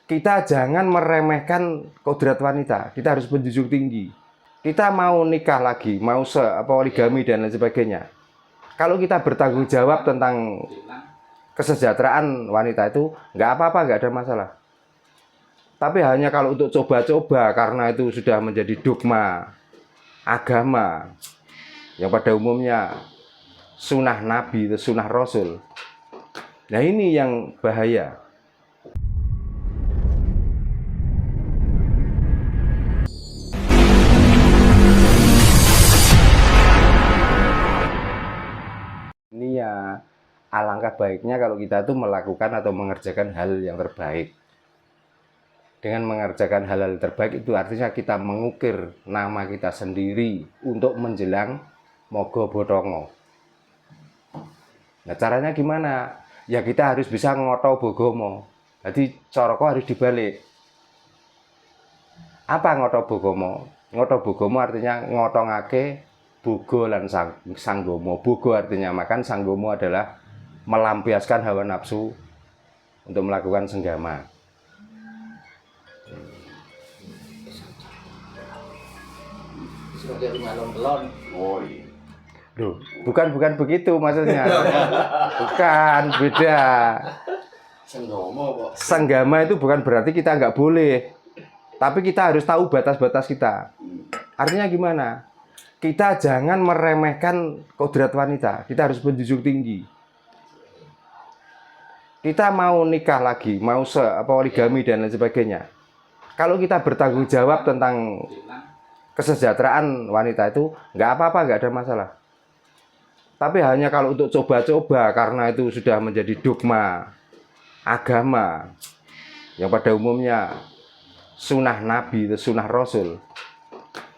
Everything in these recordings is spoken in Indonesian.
Kita jangan meremehkan kodrat wanita. Kita harus menjunjung tinggi. Kita mau nikah lagi, mau poligami dan lain sebagainya. Kalau kita bertanggung jawab tentang kesejahteraan wanita itu, nggak apa-apa, nggak ada masalah. Tapi hanya kalau untuk coba-coba, karena itu sudah menjadi dogma agama yang pada umumnya sunnah Nabi, sunnah Rasul. Nah ini yang bahaya. Ini ya alangkah baiknya kalau kita tuh melakukan atau mengerjakan hal yang terbaik. Dengan mengerjakan hal-hal terbaik itu artinya kita mengukir nama kita sendiri untuk menjelang Mogo Botongo. Nah caranya gimana? Ya kita harus bisa ngoto bogomo. Jadi coroko harus dibalik. Apa ngoto bogomo? Ngoto bogomo artinya ngotongake bogo lan sanggomo. Bogo artinya makan, sanggomo adalah melampiaskan hawa nafsu untuk melakukan senggama. Oh iya. Duh, bukan begitu maksudnya. Bukan, beda. Senggama itu bukan berarti kita nggak boleh. Tapi kita harus tahu batas-batas kita. Artinya gimana? Kita jangan meremehkan kodrat wanita. Kita harus menjunjung tinggi. Kita mau nikah lagi, mau poligami dan lain sebagainya. Kalau kita bertanggung jawab tentang kesejahteraan wanita itu, nggak apa-apa, nggak ada masalah. Tapi hanya kalau untuk coba-coba, karena itu sudah menjadi dogma agama yang pada umumnya sunnah Nabi, sunnah Rasul.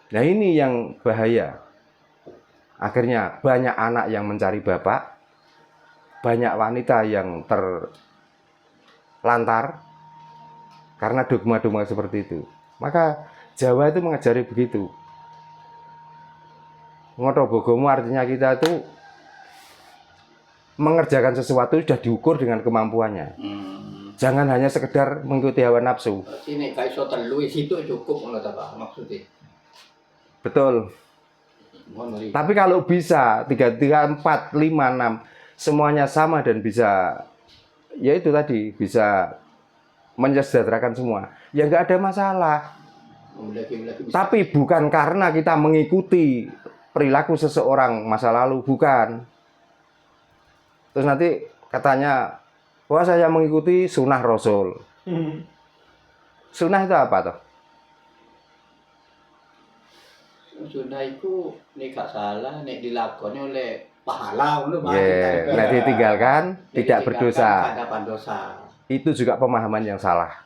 Nah ini yang bahaya. Akhirnya banyak anak yang mencari bapak, banyak wanita yang terlantar karena dogma-dogma seperti itu. Maka Jawa itu mengajari begitu. Ngoto bogomo artinya kita itu mengerjakan sesuatu sudah diukur dengan kemampuannya. Jangan hanya sekedar mengikuti hawa nafsu. Ini kayak iso telu itu cukup ngono ta Pak maksudnya. Betul. Tapi kalau bisa 3, 4, 5, 6 semuanya sama dan bisa, ya itu tadi, bisa mensejahterakan semua, ya nggak ada masalah. Tapi bukan karena kita mengikuti perilaku seseorang masa lalu, bukan. Terus nanti katanya, wah saya mengikuti sunnah Rasul. Sunnah itu apa toh? Sunnah itu nek gak salah nek dilakoni oleh pahala ngono Pak. Nek ditinggalkan tidak berdosa. Tidak berdosa. Itu juga pemahaman yang salah.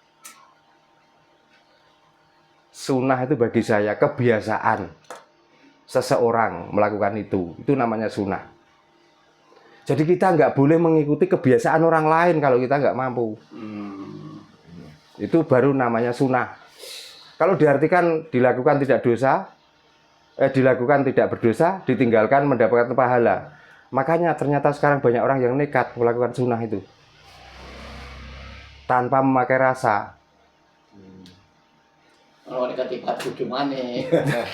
Sunnah itu bagi saya kebiasaan seseorang melakukan itu namanya sunnah. Jadi kita nggak boleh mengikuti kebiasaan orang lain kalau kita nggak mampu. Itu baru namanya sunnah. Kalau diartikan dilakukan tidak dosa, dilakukan tidak berdosa, ditinggalkan mendapatkan pahala. Makanya ternyata sekarang banyak orang yang nekat melakukan sunnah itu tanpa memakai rasa. Kalau ketika tujuh maneh,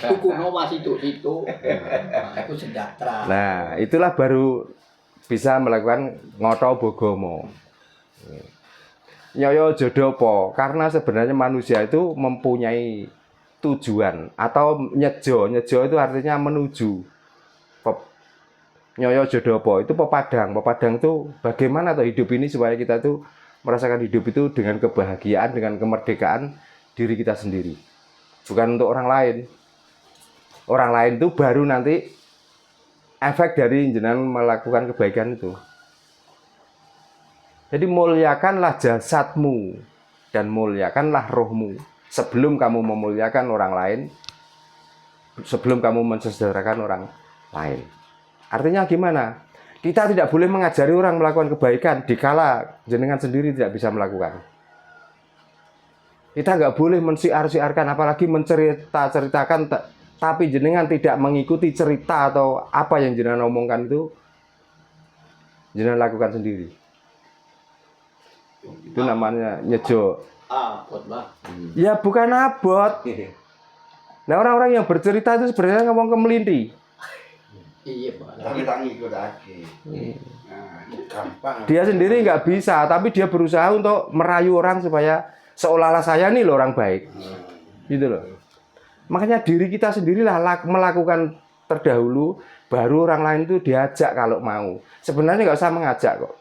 hukumnya masih itu, aku sejahtera. Nah, itulah baru bisa melakukan ngoto bogomo. Nyoyo jodopo, karena sebenarnya manusia itu mempunyai tujuan atau nyejo itu artinya menuju. Nyoyo jodopo itu pepadang itu bagaimana tuh hidup ini supaya kita tuh merasakan hidup itu dengan kebahagiaan, dengan kemerdekaan diri kita sendiri, bukan untuk orang lain. Orang lain itu baru nanti efek dari jenengan melakukan kebaikan itu. Jadi muliakanlah jasadmu dan muliakanlah rohmu sebelum kamu memuliakan orang lain, sebelum kamu mensejahterakan orang lain. Artinya gimana? Kita tidak boleh mengajari orang melakukan kebaikan dikala jenengan sendiri tidak bisa melakukan. Kita nggak boleh mensiar-siarkan, apalagi menceritakan, tapi jenengan tidak mengikuti cerita atau apa yang jenengan omongkan itu, jenengan lakukan sendiri. Itu namanya nyejo. Abot, Bah. Ya bukan abot. Nah orang-orang yang bercerita itu sebenarnya ngomong kemelinti. Iya, Pak. Kami tak ngikut lagi. Nah, ini gampang. Dia sendiri nggak bisa, tapi dia berusaha untuk merayu orang supaya seolah-olah saya nih loh orang baik. Gitu loh. Makanya diri kita sendirilah melakukan terdahulu, baru orang lain itu diajak kalau mau. Sebenarnya nggak usah mengajak kok.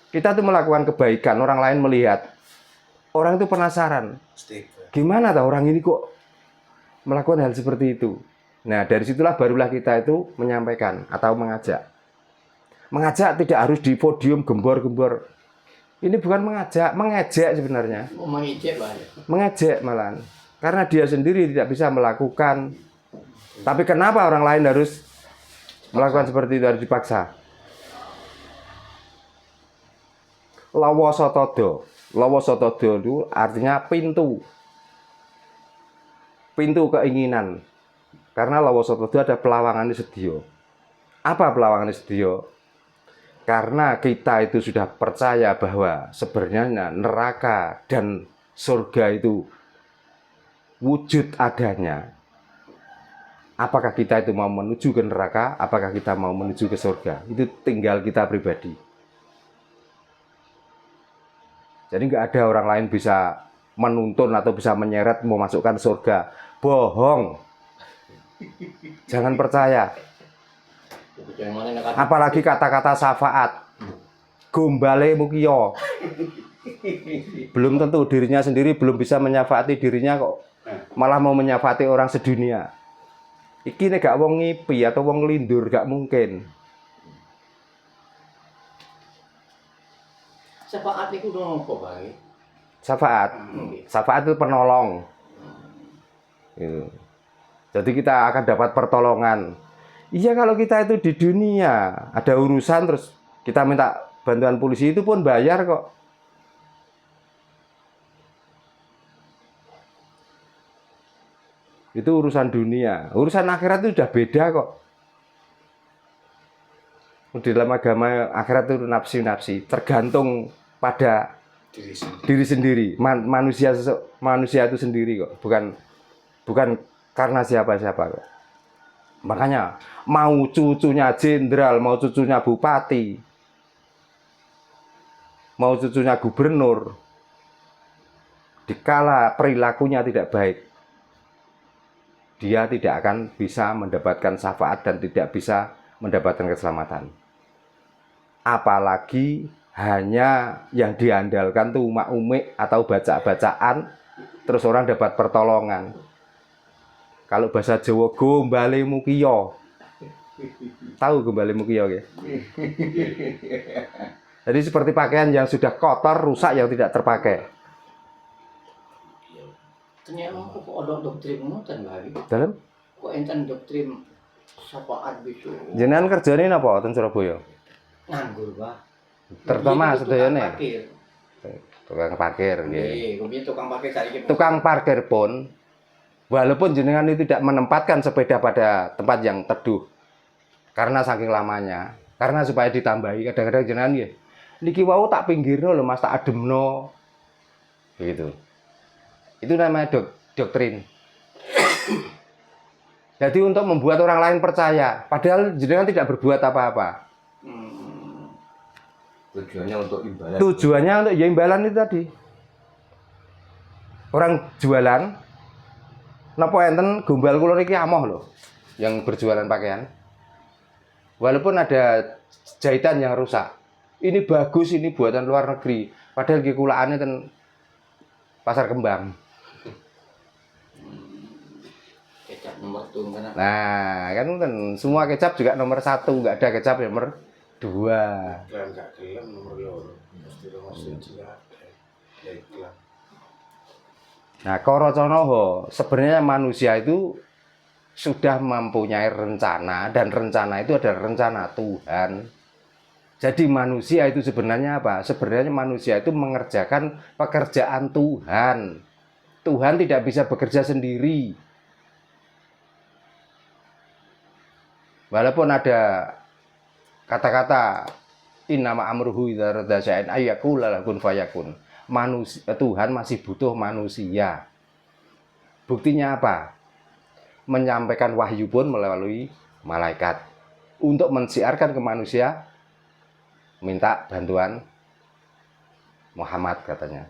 Kita tuh melakukan kebaikan, orang lain melihat. Orang itu penasaran. Gimana tahu orang ini kok melakukan hal seperti itu. Nah, dari situlah barulah kita itu menyampaikan atau mengajak. Mengajak tidak harus di podium gembor-gembor. Ini bukan mengajak, mengejek sebenarnya. Mau mengejek, Pak. Mengejek malah. Karena dia sendiri tidak bisa melakukan. Tapi kenapa orang lain harus melakukan seperti itu, harus dipaksa? Lawasotodo. Lawasotodo itu artinya pintu. Pintu keinginan. Karena lawasotodo ada pelawangan sedio. Apa pelawangan sedio? Karena kita itu sudah percaya bahwa sebenarnya neraka dan surga itu wujud adanya. Apakah kita itu mau menuju ke neraka, apakah kita mau menuju ke surga? Itu tinggal kita pribadi. Jadi nggak ada orang lain bisa menuntun atau bisa menyeret memasukkan surga. Bohong. Jangan percaya. Apalagi kata-kata syafaat. Gombale mukiyo. Belum tentu dirinya sendiri belum bisa menyafaati dirinya kok. Malah mau menyafaati orang sedunia. Iki nek gak wong ngipi atau wong ngelindur gak mungkin. Syafaat itu apa, Pak? Syafaat. Syafaat itu penolong. Gitu. Jadi kita akan dapat pertolongan. Iya kalau kita itu di dunia ada urusan terus kita minta bantuan polisi itu pun bayar kok. Itu urusan dunia. Urusan akhirat itu udah beda kok. Di dalam agama akhirat itu nafsi-nafsi, tergantung pada diri sendiri. Manusia itu sendiri kok, bukan karena siapa-siapa kok. Makanya mau cucunya jenderal, mau cucunya bupati, mau cucunya gubernur, dikala perilakunya tidak baik, dia tidak akan bisa mendapatkan syafaat dan tidak bisa mendapatkan keselamatan. Apalagi hanya yang diandalkan tuh umak-umik atau baca-bacaan, terus orang dapat pertolongan. Kalau bahasa Jawa gombale mukiyo. Tahu gombale mukiyo ya? Jadi seperti pakaian yang sudah kotor, rusak, yang tidak terpakai. Ternyata kok ada doktrin ngoten lagi. Dalam? Kok enten doktrin syafaat bisu. Jenengan kerjane napa ten Surabaya? Nganggur, Pak. Terutama sedayane. Parkir. Tukang parkir nggih. Nggih, kemudian tukang parkir saiki. Tukang parkir pun walaupun jenengan itu tidak menempatkan sepeda pada tempat yang teduh karena saking lamanya, karena supaya ditambahi kadang-kadang jenengan nggih. Niki wau tak pinggirno lho Mas, tak ademno. Begitu. Itu namanya doktrin. Jadi untuk membuat orang lain percaya, padahal jenengan tidak berbuat apa-apa. Tujuannya untuk imbalan. Tujuannya untuk ya imbalan itu tadi. Orang jualan, napa enten gombal kula niki amoh lho, yang berjualan pakaian. Walaupun ada jahitan yang rusak. Ini bagus, ini buatan luar negeri. Padahal nggih kulaane ten Pasar Kembang. Kecap nomor tunggal. Nah, kan semua kecap juga nomor 1, nggak ada kecap nomor 2. Iklan gak gelem nomor loro. Mesti nomor 1 ada. Ya iklan. Nah, Koroconoho sebenarnya manusia itu sudah mempunyai rencana dan rencana itu adalah rencana Tuhan. Jadi manusia itu sebenarnya apa? Sebenarnya manusia itu mengerjakan pekerjaan Tuhan. Tuhan tidak bisa bekerja sendiri. Walaupun ada kata-kata innama amruhu idza arada syai'an ayyakula kun fayakun. Tuhan masih butuh manusia. Buktinya apa? Menyampaikan wahyu pun melalui malaikat. Untuk mensiarkan ke manusia, minta bantuan Muhammad katanya.